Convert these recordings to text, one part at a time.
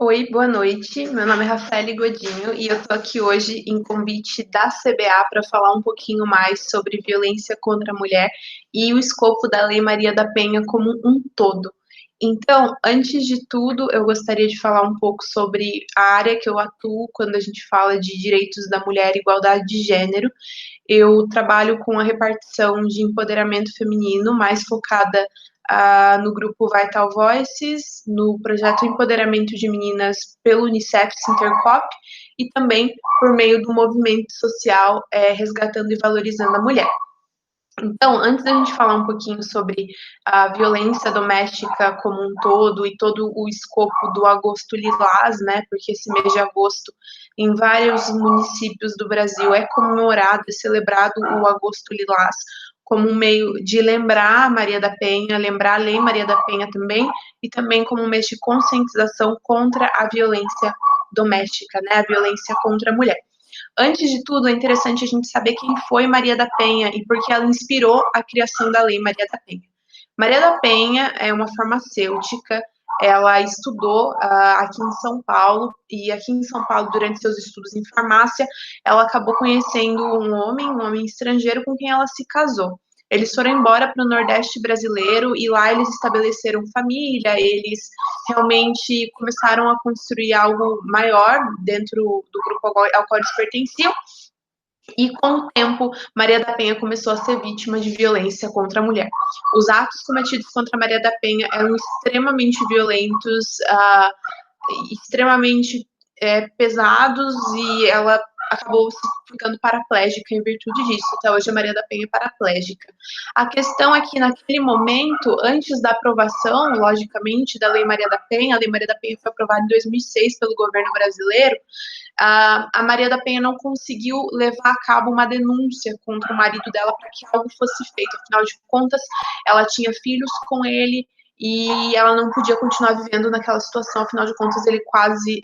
Oi, boa noite. Meu nome é Rafaele Godinho e eu estou aqui hoje em convite da CBA para falar um pouquinho mais sobre violência contra a mulher e o escopo da Lei Maria da Penha como um todo. Então, antes de tudo, eu gostaria de falar um pouco sobre a área que eu atuo quando a gente fala de direitos da mulher e igualdade de gênero. Eu trabalho com a repartição de empoderamento feminino, mais focada no grupo Vital Voices, no projeto Empoderamento de Meninas pelo Unicef Sintercop e também por meio do movimento social Resgatando e Valorizando a Mulher. Então, antes da gente falar um pouquinho sobre a violência doméstica como um todo e todo o escopo do Agosto Lilás, né? Porque esse mês de agosto, em vários municípios do Brasil, é comemorado e celebrado o Agosto Lilás como um meio de lembrar Maria da Penha, lembrar a Lei Maria da Penha também, e também como um mês de conscientização contra a violência doméstica, né? A violência contra a mulher. Antes de tudo, é interessante a gente saber quem foi Maria da Penha e por que ela inspirou a criação da Lei Maria da Penha. Maria da Penha é uma farmacêutica, ela estudou aqui em São Paulo, e aqui em São Paulo, durante seus estudos em farmácia, ela acabou conhecendo um homem estrangeiro com quem ela se casou. Eles foram embora para o Nordeste brasileiro e lá eles estabeleceram família, eles realmente começaram a construir algo maior dentro do grupo ao qual eles pertenciam. E com o tempo, Maria da Penha começou a ser vítima de violência contra a mulher. Os atos cometidos contra Maria da Penha eram extremamente violentos, extremamente pesados, e ela acabou ficando paraplégica em virtude disso. Até hoje a Maria da Penha é paraplégica. A questão é que naquele momento, antes da aprovação, logicamente, da Lei Maria da Penha, a Lei Maria da Penha foi aprovada em 2006 pelo governo brasileiro, a Maria da Penha não conseguiu levar a cabo uma denúncia contra o marido dela para que algo fosse feito. Afinal de contas, ela tinha filhos com ele e ela não podia continuar vivendo naquela situação. Afinal de contas, ele quase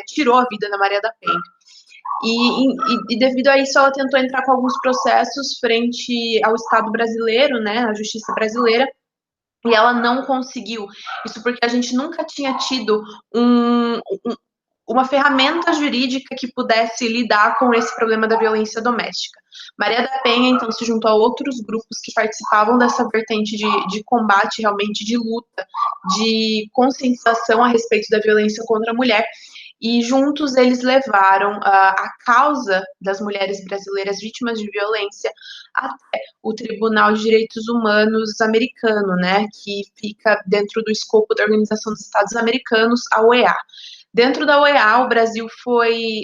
tirou a vida da Maria da Penha. E devido a isso, ela tentou entrar com alguns processos frente ao Estado brasileiro, né, à Justiça brasileira, e ela não conseguiu. Isso porque a gente nunca tinha tido uma ferramenta jurídica que pudesse lidar com esse problema da violência doméstica. Maria da Penha, então, se juntou a outros grupos que participavam dessa vertente de combate, realmente, de luta, de conscientização a respeito da violência contra a mulher, e juntos eles levaram a causa das mulheres brasileiras vítimas de violência até o Tribunal de Direitos Humanos americano, né, que fica dentro do escopo da Organização dos Estados Americanos, a OEA. Dentro da OEA, o Brasil foi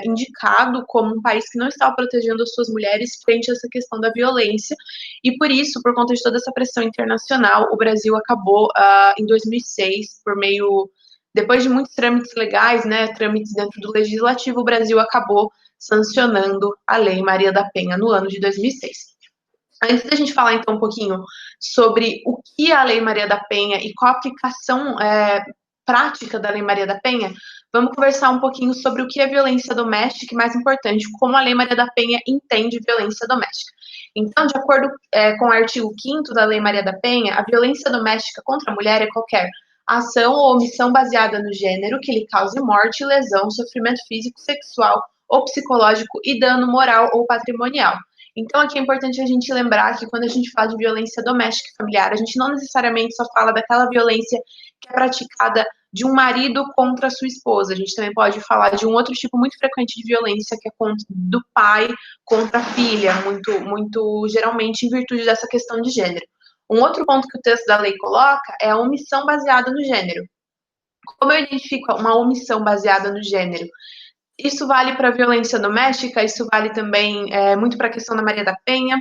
indicado como um país que não estava protegendo as suas mulheres frente a essa questão da violência, e por isso, por conta de toda essa pressão internacional, o Brasil acabou, em 2006, por meio, depois de muitos trâmites legais, né, trâmites dentro do Legislativo, o Brasil acabou sancionando a Lei Maria da Penha no ano de 2006. Antes da gente falar, então, um pouquinho sobre o que é a Lei Maria da Penha e qual a aplicação prática da Lei Maria da Penha, vamos conversar um pouquinho sobre o que é violência doméstica e, mais importante, como a Lei Maria da Penha entende violência doméstica. Então, de acordo com o artigo 5º da Lei Maria da Penha, a violência doméstica contra a mulher é qualquer ação ou omissão baseada no gênero que lhe cause morte, lesão, sofrimento físico, sexual ou psicológico e dano moral ou patrimonial. Então, aqui é importante a gente lembrar que quando a gente fala de violência doméstica e familiar, a gente não necessariamente só fala daquela violência que é praticada de um marido contra a sua esposa. A gente também pode falar de um outro tipo muito frequente de violência, que é do pai contra a filha, muito geralmente em virtude dessa questão de gênero. Um outro ponto que o texto da lei coloca é a omissão baseada no gênero. Como eu identifico uma omissão baseada no gênero? Isso vale para a violência doméstica, isso vale também muito para a questão da Maria da Penha,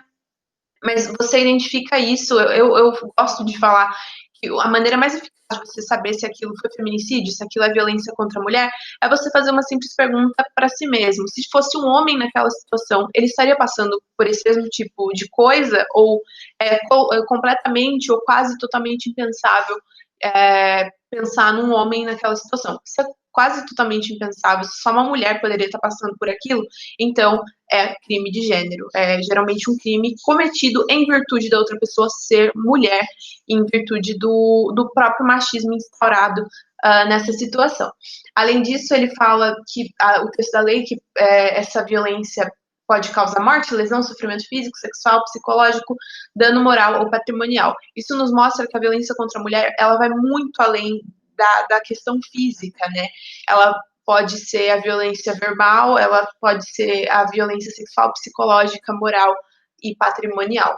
mas você identifica isso, eu gosto de falar que a maneira mais eficaz de você saber se aquilo foi feminicídio, se aquilo é violência contra a mulher, é você fazer uma simples pergunta para si mesmo. Se fosse um homem naquela situação, ele estaria passando por esse mesmo tipo de coisa? Ou completamente ou quase totalmente impensável pensar num homem naquela situação? Se é quase totalmente impensável, se só uma mulher poderia estar passando por aquilo, então é crime de gênero. É geralmente um crime cometido em virtude da outra pessoa ser mulher, em virtude do próprio machismo instaurado nessa situação. Além disso, ele fala que o texto da lei que essa violência pode causar morte, lesão, sofrimento físico, sexual, psicológico, dano moral ou patrimonial. Isso nos mostra que a violência contra a mulher, ela vai muito além da questão física, né? Ela pode ser a violência verbal, ela pode ser a violência sexual, psicológica, moral e patrimonial.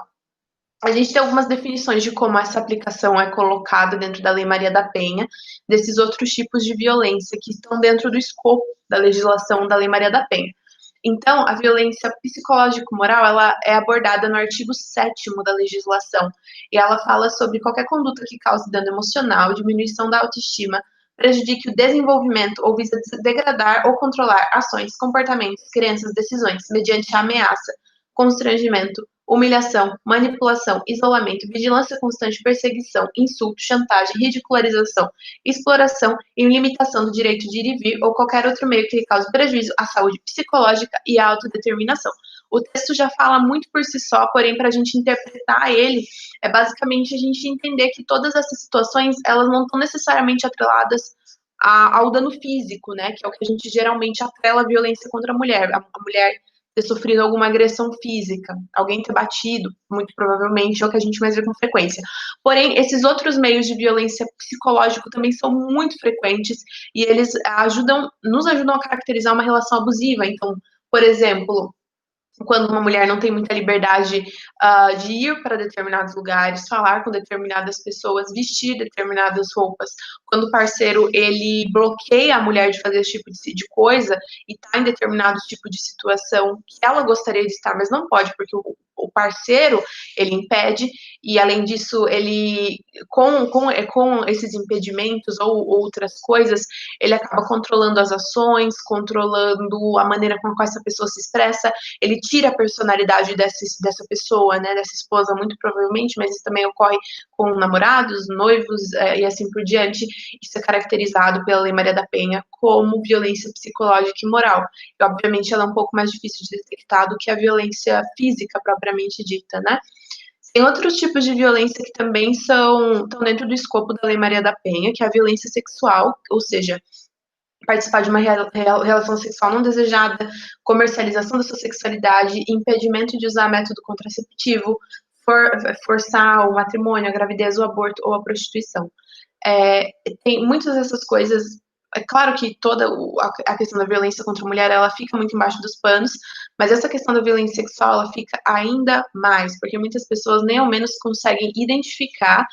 A gente tem algumas definições de como essa aplicação é colocada dentro da Lei Maria da Penha, desses outros tipos de violência que estão dentro do escopo da legislação da Lei Maria da Penha. Então, a violência psicológico-moral, ela é abordada no artigo 7º da legislação, e ela fala sobre qualquer conduta que cause dano emocional, diminuição da autoestima, prejudique o desenvolvimento ou visa degradar ou controlar ações, comportamentos, crenças, decisões, mediante ameaça, constrangimento, humilhação, manipulação, isolamento, vigilância constante, perseguição, insulto, chantagem, ridicularização, exploração e limitação do direito de ir e vir ou qualquer outro meio que lhe cause prejuízo à saúde psicológica e à autodeterminação. O texto já fala muito por si só, porém, para a gente interpretar ele, é basicamente a gente entender que todas essas situações, elas não estão necessariamente atreladas ao dano físico, né, que é o que a gente geralmente atrela a violência contra a mulher. A mulher ter sofrido alguma agressão física, alguém ter batido, muito provavelmente, é o que a gente mais vê com frequência. Porém, esses outros meios de violência psicológica também são muito frequentes e eles nos ajudam a caracterizar uma relação abusiva. Então, por exemplo, quando uma mulher não tem muita liberdade de ir para determinados lugares, falar com determinadas pessoas, vestir determinadas roupas, quando o parceiro ele bloqueia a mulher de fazer esse tipo de coisa e está em determinado tipo de situação que ela gostaria de estar, mas não pode, porque o parceiro ele impede, e além disso, ele com esses impedimentos ou outras coisas, ele acaba controlando as ações, controlando a maneira com que essa pessoa se expressa, ele tira a personalidade dessa pessoa, né, dessa esposa, muito provavelmente, mas isso também ocorre com namorados, noivos e assim por diante. Isso é caracterizado pela Lei Maria da Penha como violência psicológica e moral. E, obviamente, ela é um pouco mais difícil de detectar do que a violência física propriamente dita, né? Tem outros tipos de violência que também estão dentro do escopo da Lei Maria da Penha, que é a violência sexual, ou seja, participar de uma relação sexual não desejada, comercialização da sua sexualidade, impedimento de usar método contraceptivo, forçar o matrimônio, a gravidez, o aborto ou a prostituição. Tem muitas dessas coisas. É claro que toda a questão da violência contra a mulher, ela fica muito embaixo dos panos, mas essa questão da violência sexual, ela fica ainda mais, porque muitas pessoas nem ao menos conseguem identificar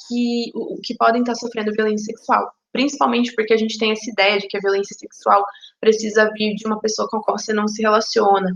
que podem estar sofrendo violência sexual. Principalmente porque a gente tem essa ideia de que a violência sexual precisa vir de uma pessoa com a qual você não se relaciona,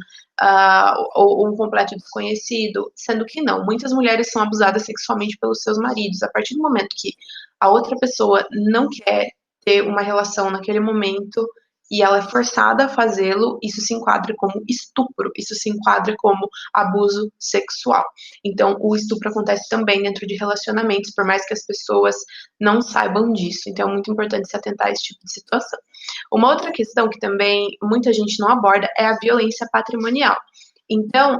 ou um completo desconhecido, sendo que não. Muitas mulheres são abusadas sexualmente pelos seus maridos. A partir do momento que a outra pessoa não quer ter uma relação naquele momento e ela é forçada a fazê-lo, isso se enquadra como estupro, isso se enquadra como abuso sexual. Então, o estupro acontece também dentro de relacionamentos, por mais que as pessoas não saibam disso. Então, é muito importante se atentar a esse tipo de situação. Uma outra questão que também muita gente não aborda é a violência patrimonial. Então,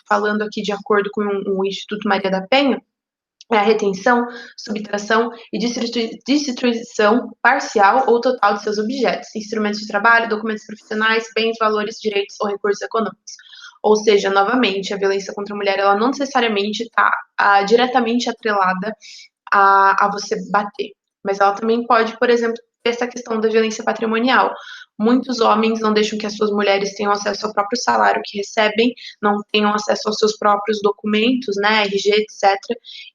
falando aqui de acordo com o Instituto Maria da Penha, é a retenção, subtração e destituição parcial ou total de seus objetos, instrumentos de trabalho, documentos profissionais, bens, valores, direitos ou recursos econômicos. Ou seja, novamente, a violência contra a mulher, ela não necessariamente está diretamente atrelada a você bater, mas ela também pode, por exemplo, ter essa questão da violência patrimonial. Muitos homens não deixam que as suas mulheres tenham acesso ao próprio salário que recebem, não tenham acesso aos seus próprios documentos, né, RG, etc.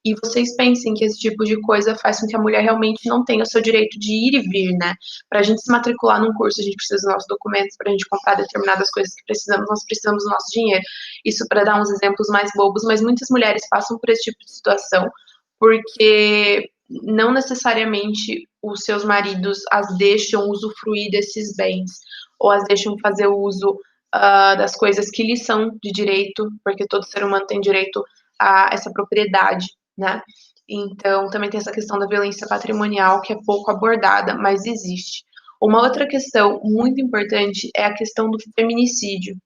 E vocês pensem que esse tipo de coisa faz com que a mulher realmente não tenha o seu direito de ir e vir, né? Para a gente se matricular num curso, a gente precisa dos nossos documentos, para a gente comprar determinadas coisas que precisamos, nós precisamos do nosso dinheiro. Isso para dar uns exemplos mais bobos, mas muitas mulheres passam por esse tipo de situação porque não necessariamente os seus maridos as deixam usufruir desses bens, ou as deixam fazer uso das coisas que lhes são de direito, porque todo ser humano tem direito a essa propriedade, né? Então, também tem essa questão da violência patrimonial, que é pouco abordada, mas existe. Uma outra questão muito importante é a questão do feminicídio.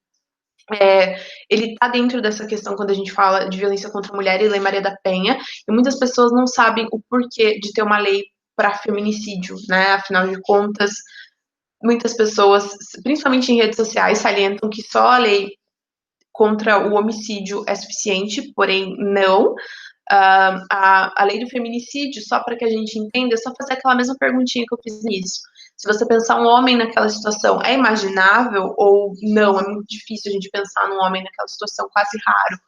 Ele está dentro dessa questão quando a gente fala de violência contra a mulher e Lei Maria da Penha, e muitas pessoas não sabem o porquê de ter uma lei para feminicídio, né? Afinal de contas, muitas pessoas, principalmente em redes sociais, salientam que só a lei contra o homicídio é suficiente, porém não. A lei do feminicídio, só para que a gente entenda, é só fazer aquela mesma perguntinha que eu fiz nisso. Se você pensar um homem naquela situação, é imaginável ou não? É muito difícil a gente pensar num homem naquela situação, quase raro.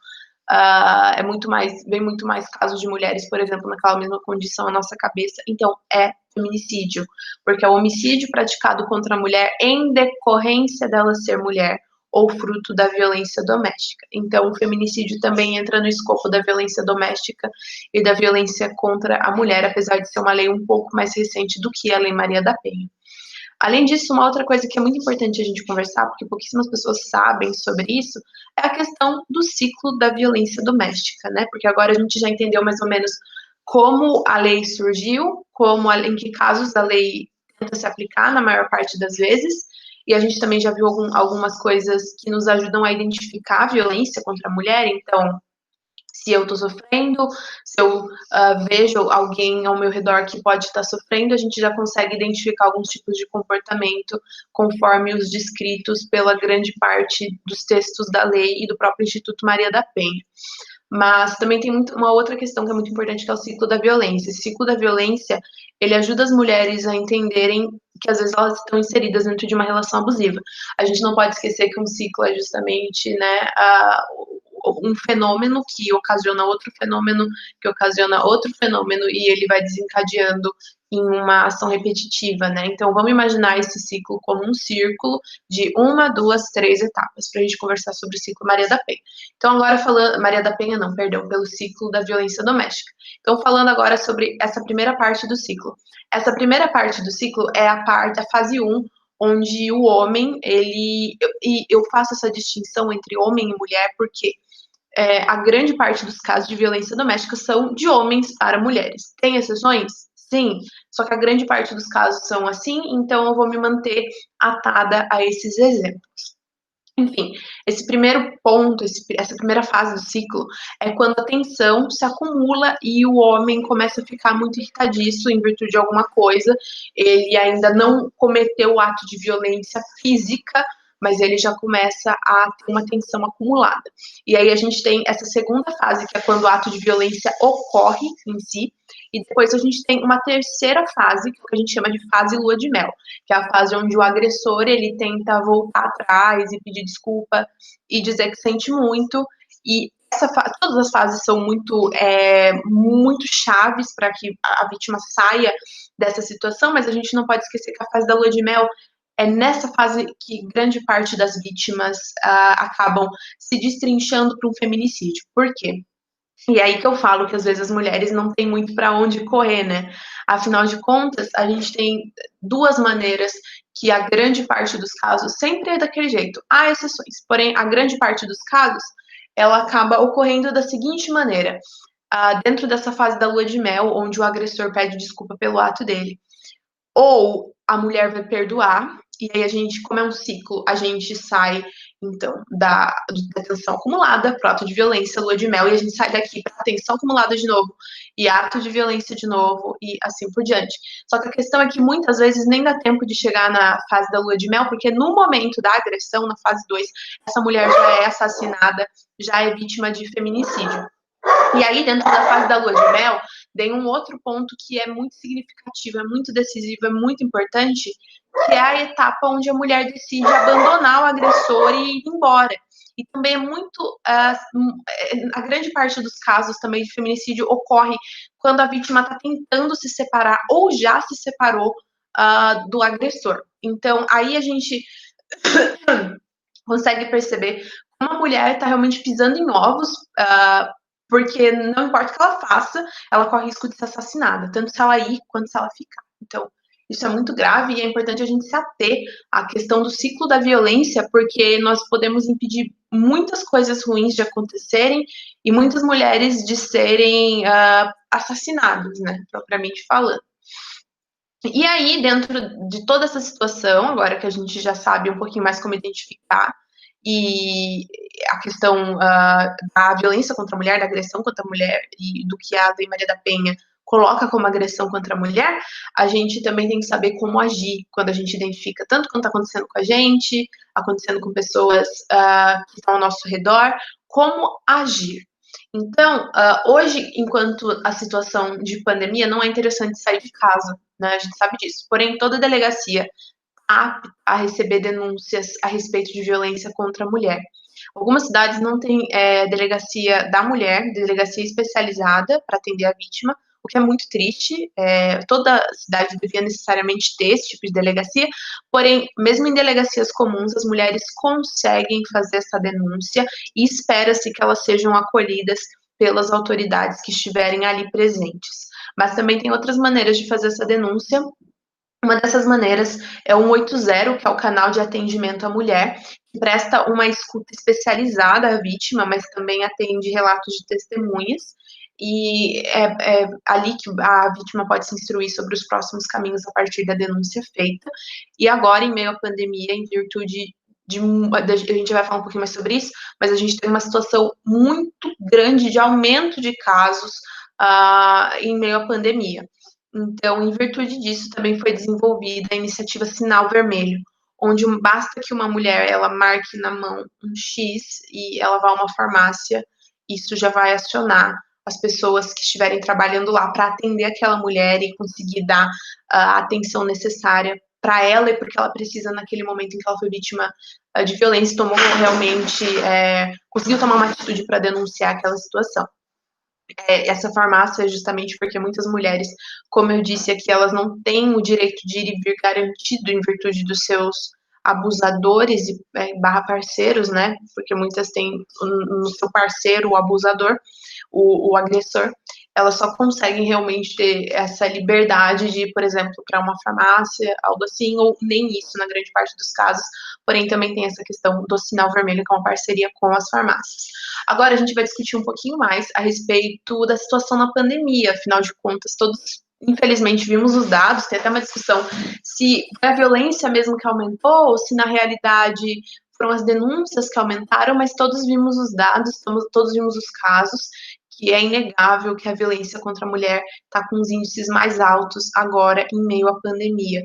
Vem muito mais casos de mulheres, por exemplo, naquela mesma condição na nossa cabeça. Então, é feminicídio, porque é o homicídio praticado contra a mulher em decorrência dela ser mulher ou fruto da violência doméstica. Então, o feminicídio também entra no escopo da violência doméstica e da violência contra a mulher, apesar de ser uma lei um pouco mais recente do que a Lei Maria da Penha. Além disso, uma outra coisa que é muito importante a gente conversar, porque pouquíssimas pessoas sabem sobre isso, é a questão do ciclo da violência doméstica, né? Porque agora a gente já entendeu mais ou menos como a lei surgiu, em que casos a lei tenta se aplicar na maior parte das vezes, e a gente também já viu algumas coisas que nos ajudam a identificar a violência contra a mulher. Então, se eu estou sofrendo, se eu vejo alguém ao meu redor que pode estar sofrendo, a gente já consegue identificar alguns tipos de comportamento conforme os descritos pela grande parte dos textos da lei e do próprio Instituto Maria da Penha. Mas também tem uma outra questão que é muito importante, que é o ciclo da violência. Esse ciclo da violência, ele ajuda as mulheres a entenderem que às vezes elas estão inseridas dentro de uma relação abusiva. A gente não pode esquecer que um ciclo é justamente, né, um fenômeno que ocasiona outro fenômeno, que ocasiona outro fenômeno, e ele vai desencadeando em uma ação repetitiva, né? Então, vamos imaginar esse ciclo como um círculo de 1, 2, 3 etapas, para a gente conversar sobre o ciclo Maria da Penha. Então, agora falando, Maria da Penha não, perdão, pelo ciclo da violência doméstica. Então, falando agora sobre essa primeira parte do ciclo. Essa primeira parte do ciclo é a fase 1, onde o homem, eu faço essa distinção entre homem e mulher, porque a grande parte dos casos de violência doméstica são de homens para mulheres. Tem exceções? Sim, só que a grande parte dos casos são assim, então eu vou me manter atada a esses exemplos. Enfim, esse primeiro ponto, essa primeira fase do ciclo é quando a tensão se acumula e o homem começa a ficar muito irritadiço em virtude de alguma coisa. Ele ainda não cometeu o ato de violência física, mas ele já começa a ter uma tensão acumulada. E aí a gente tem essa segunda fase, que é quando o ato de violência ocorre em si, e depois a gente tem uma terceira fase, que é o que a gente chama de fase lua de mel, que é a fase onde o agressor, ele tenta voltar atrás e pedir desculpa e dizer que sente muito, e todas as fases são muito chaves para que a vítima saia dessa situação, mas a gente não pode esquecer que a fase da lua de mel é nessa fase que grande parte das vítimas acabam se destrinchando para um feminicídio. Por quê? E aí que eu falo que às vezes as mulheres não têm muito para onde correr, né? Afinal de contas, a gente tem duas maneiras que a grande parte dos casos sempre é daquele jeito. Há exceções, porém a grande parte dos casos ela acaba ocorrendo da seguinte maneira: dentro dessa fase da lua de mel, onde o agressor pede desculpa pelo ato dele, ou a mulher vai perdoar, e aí a gente, como é um ciclo, a gente sai, então, da tensão acumulada para o ato de violência, lua de mel, e a gente sai daqui para tensão acumulada de novo, e ato de violência de novo, e assim por diante. Só que a questão é que muitas vezes nem dá tempo de chegar na fase da lua de mel, porque no momento da agressão, na fase 2, essa mulher já é assassinada, já é vítima de feminicídio. E aí, dentro da fase da lua de mel, tem um outro ponto que é muito significativo, é muito decisivo, é muito importante, que é a etapa onde a mulher decide abandonar o agressor e ir embora. E também é muito. A grande parte dos casos também de feminicídio ocorre quando a vítima está tentando se separar ou já se separou do agressor. Então, aí a gente consegue perceber como a mulher está realmente pisando em ovos, porque não importa o que ela faça, ela corre risco de ser assassinada, tanto se ela ir quanto se ela ficar. Então, isso é muito grave e é importante a gente se ater à questão do ciclo da violência, porque nós podemos impedir muitas coisas ruins de acontecerem e muitas mulheres de serem assassinadas, né, propriamente falando. E aí, dentro de toda essa situação, agora que a gente já sabe um pouquinho mais como identificar e a questão da violência contra a mulher, da agressão contra a mulher e do que a Lei Maria da Penha coloca como agressão contra a mulher, a gente também tem que saber como agir quando a gente identifica tanto quando está acontecendo com a gente, acontecendo com pessoas que estão ao nosso redor, como agir. Então, hoje, enquanto a situação de pandemia, não é interessante sair de casa, né? A gente sabe disso. Porém, toda delegacia apta a receber denúncias a respeito de violência contra a mulher. Algumas cidades não têm delegacia da mulher, delegacia especializada para atender a vítima, o que é muito triste. Toda cidade devia necessariamente ter esse tipo de delegacia, porém, mesmo em delegacias comuns, as mulheres conseguem fazer essa denúncia e espera-se que elas sejam acolhidas pelas autoridades que estiverem ali presentes. Mas também tem outras maneiras de fazer essa denúncia. Uma dessas maneiras é o 180, que é o canal de atendimento à mulher, que presta uma escuta especializada à vítima, mas também atende relatos de testemunhas, e é ali que a vítima pode se instruir sobre os próximos caminhos a partir da denúncia feita. E agora, em meio à pandemia, em virtude a gente vai falar um pouquinho mais sobre isso, mas a gente tem uma situação muito grande de aumento de casos em meio à pandemia. Então, em virtude disso, também foi desenvolvida a iniciativa Sinal Vermelho, onde basta que uma mulher ela marque na mão um X e ela vá a uma farmácia, isso já vai acionar as pessoas que estiverem trabalhando lá para atender aquela mulher e conseguir dar a atenção necessária para ela e porque ela precisa naquele momento em que ela foi vítima de violência, tomou realmente, conseguiu tomar uma atitude para denunciar aquela situação. Essa farmácia justamente porque muitas mulheres, como eu disse aqui, elas não têm o direito de ir e vir garantido em virtude dos seus abusadores e barra parceiros, né? Porque muitas têm no seu parceiro o abusador, o agressor. Elas só conseguem realmente ter essa liberdade de ir, por exemplo, para uma farmácia, algo assim, ou nem isso na grande parte dos casos. Porém, também tem essa questão do sinal vermelho, que é uma parceria com as farmácias. Agora a gente vai discutir um pouquinho mais a respeito da situação na pandemia. Afinal de contas, todos, infelizmente, vimos os dados, tem até uma discussão se foi a violência mesmo que aumentou ou se na realidade foram as denúncias que aumentaram, mas todos vimos os dados, todos vimos os casos, que é inegável que a violência contra a mulher está com os índices mais altos agora em meio à pandemia.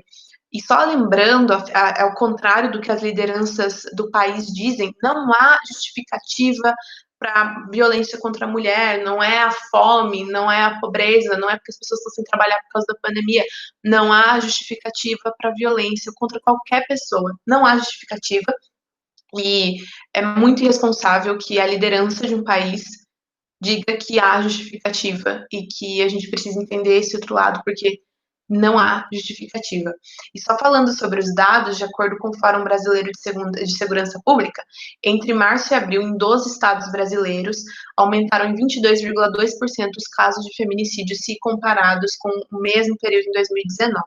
E só lembrando, ao contrário do que as lideranças do país dizem, não há justificativa para violência contra a mulher, não é a fome, não é a pobreza, não é porque as pessoas estão sem trabalhar por causa da pandemia, não há justificativa para violência contra qualquer pessoa, não há justificativa, e é muito irresponsável que a liderança de um país diga que há justificativa e que a gente precisa entender esse outro lado, porque não há justificativa. E só falando sobre os dados, de acordo com o Fórum Brasileiro de Segurança Pública, entre março e abril, em 12 estados brasileiros, aumentaram em 22,2% os casos de feminicídio se comparados com o mesmo período em 2019.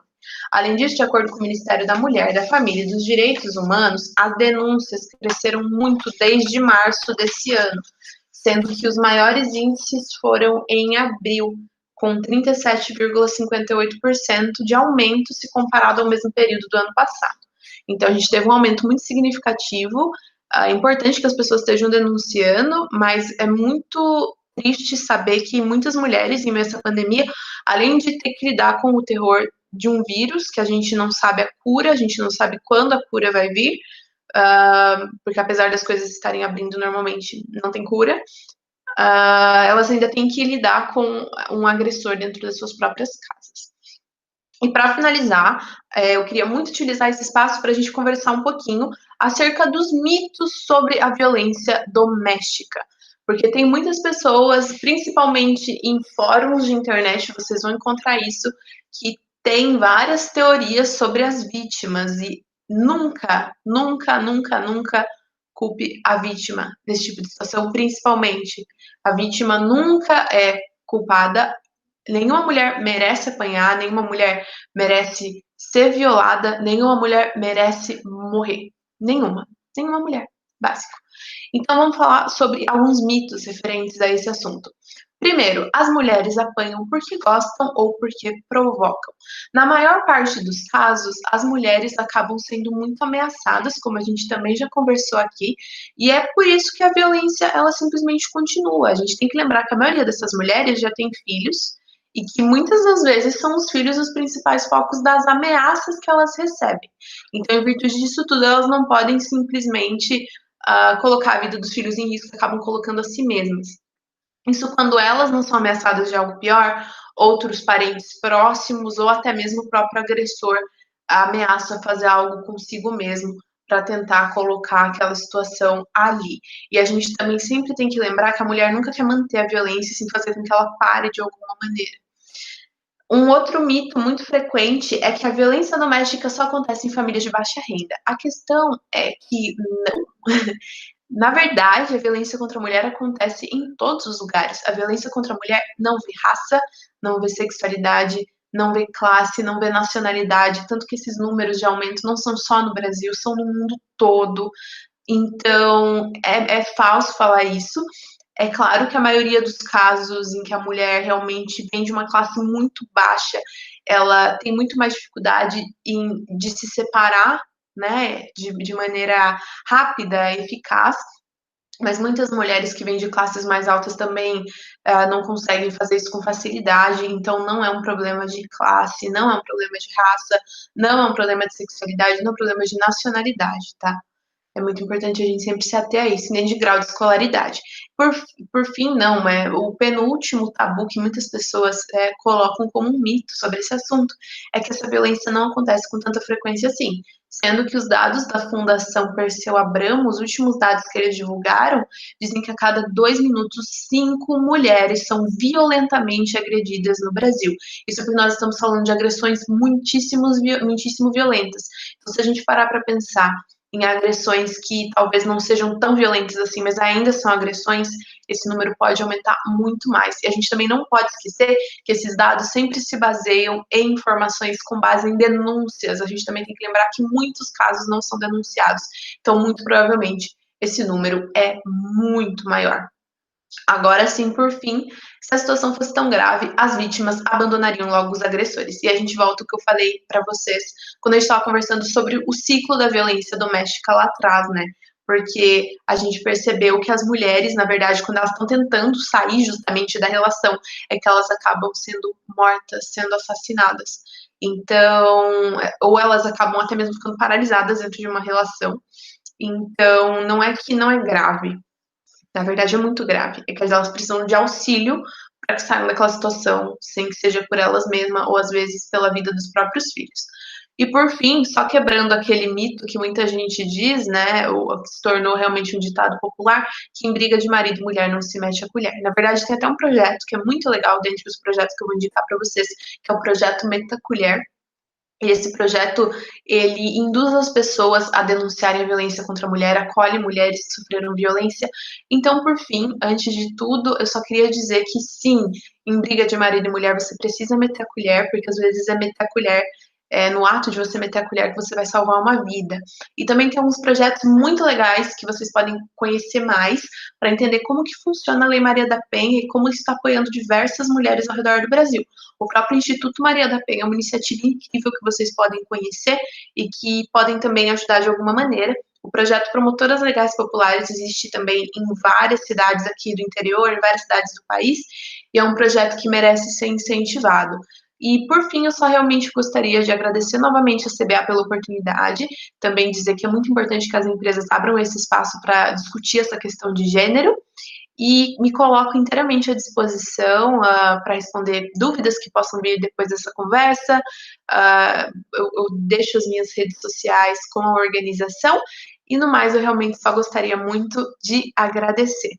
Além disso, de acordo com o Ministério da Mulher, da Família e dos Direitos Humanos, as denúncias cresceram muito desde março desse ano, sendo que os maiores índices foram em abril, com 37,58% de aumento se comparado ao mesmo período do ano passado. Então, a gente teve um aumento muito significativo. É importante que as pessoas estejam denunciando, mas é muito triste saber que muitas mulheres, em meio a essa pandemia, além de ter que lidar com o terror de um vírus, que a gente não sabe a cura, a gente não sabe quando a cura vai vir, porque apesar das coisas estarem abrindo normalmente, não tem cura, elas ainda têm que lidar com um agressor dentro das suas próprias casas. E para finalizar, eu queria muito utilizar esse espaço para a gente conversar um pouquinho acerca dos mitos sobre a violência doméstica. Porque tem muitas pessoas, principalmente em fóruns de internet, vocês vão encontrar isso, que tem várias teorias sobre as vítimas e nunca, nunca, nunca, nunca culpe a vítima nesse tipo de situação, principalmente. A vítima nunca é culpada. Nenhuma mulher merece apanhar, nenhuma mulher merece ser violada, nenhuma mulher merece morrer. Nenhuma. Nenhuma mulher. Básico. Então vamos falar sobre alguns mitos referentes a esse assunto. Primeiro, as mulheres apanham porque gostam ou porque provocam. Na maior parte dos casos, as mulheres acabam sendo muito ameaçadas, como a gente também já conversou aqui, e é por isso que a violência ela simplesmente continua. A gente tem que lembrar que a maioria dessas mulheres já tem filhos e que muitas das vezes são os filhos os principais focos das ameaças que elas recebem. Então, em virtude disso tudo, elas não podem simplesmente colocar a vida dos filhos em risco, acabam colocando a si mesmas. Isso quando elas não são ameaçadas de algo pior, outros parentes próximos ou até mesmo o próprio agressor ameaça fazer algo consigo mesmo para tentar colocar aquela situação ali. E a gente também sempre tem que lembrar que a mulher nunca quer manter a violência sem fazer com que ela pare de alguma maneira. Um outro mito muito frequente é que a violência doméstica só acontece em famílias de baixa renda. A questão é que não. Na verdade, a violência contra a mulher acontece em todos os lugares. A violência contra a mulher não vê raça, não vê sexualidade, não vê classe, não vê nacionalidade, tanto que esses números de aumento não são só no Brasil, são no mundo todo. Então, é falso falar isso. É claro que a maioria dos casos em que a mulher realmente vem de uma classe muito baixa, ela tem muito mais dificuldade de se separar, né, de maneira rápida, eficaz, mas muitas mulheres que vêm de classes mais altas também não conseguem fazer isso com facilidade, então não é um problema de classe, não é um problema de raça, não é um problema de sexualidade, não é um problema de nacionalidade, tá? É muito importante a gente sempre se ater a isso, nem de grau de escolaridade. Por, por fim, não, o penúltimo tabu que muitas pessoas colocam como um mito sobre esse assunto é que essa violência não acontece com tanta frequência assim, sendo que os dados da Fundação Perseu Abramo, os últimos dados que eles divulgaram, dizem que a cada 2 minutos, 5 mulheres são violentamente agredidas no Brasil. Isso porque nós estamos falando de agressões muitíssimo violentas. Então, se a gente parar para pensar em agressões que talvez não sejam tão violentas assim, mas ainda são agressões, esse número pode aumentar muito mais. E a gente também não pode esquecer que esses dados sempre se baseiam em informações com base em denúncias. A gente também tem que lembrar que muitos casos não são denunciados. Então, muito provavelmente, esse número é muito maior. Agora sim, por fim, se a situação fosse tão grave, as vítimas abandonariam logo os agressores. E a gente volta ao que eu falei para vocês quando a gente estava conversando sobre o ciclo da violência doméstica lá atrás, né? Porque a gente percebeu que as mulheres, na verdade, quando elas estão tentando sair justamente da relação, é que elas acabam sendo mortas, sendo assassinadas. Então, ou elas acabam até mesmo ficando paralisadas dentro de uma relação. Então, não é que não é grave, na verdade, é muito grave. É que elas precisam de auxílio para que saiam daquela situação, sem que seja por elas mesmas ou às vezes pela vida dos próprios filhos. E por fim, só quebrando aquele mito que muita gente diz, né, ou que se tornou realmente um ditado popular, que em briga de marido e mulher não se mete a colher. Na verdade, tem até um projeto que é muito legal dentre os projetos que eu vou indicar para vocês, que é o projeto Meta Colher. E esse projeto, ele induz as pessoas a denunciarem a violência contra a mulher, acolhe mulheres que sofreram violência. Então, por fim, antes de tudo, eu só queria dizer que sim, em briga de marido e mulher você precisa meter a colher, porque às vezes é meter a colher no ato de você meter a colher que você vai salvar uma vida. E também tem alguns projetos muito legais que vocês podem conhecer mais para entender como que funciona a Lei Maria da Penha e como isso está apoiando diversas mulheres ao redor do Brasil. O próprio Instituto Maria da Penha é uma iniciativa incrível que vocês podem conhecer e que podem também ajudar de alguma maneira. O projeto Promotoras Legais Populares existe também em várias cidades aqui do interior, em várias cidades do país, e é um projeto que merece ser incentivado. E, por fim, eu só realmente gostaria de agradecer novamente a CBA pela oportunidade, também dizer que é muito importante que as empresas abram esse espaço para discutir essa questão de gênero, e me coloco inteiramente à disposição para responder dúvidas que possam vir depois dessa conversa. Eu deixo as minhas redes sociais com a organização, e no mais, eu realmente só gostaria muito de agradecer.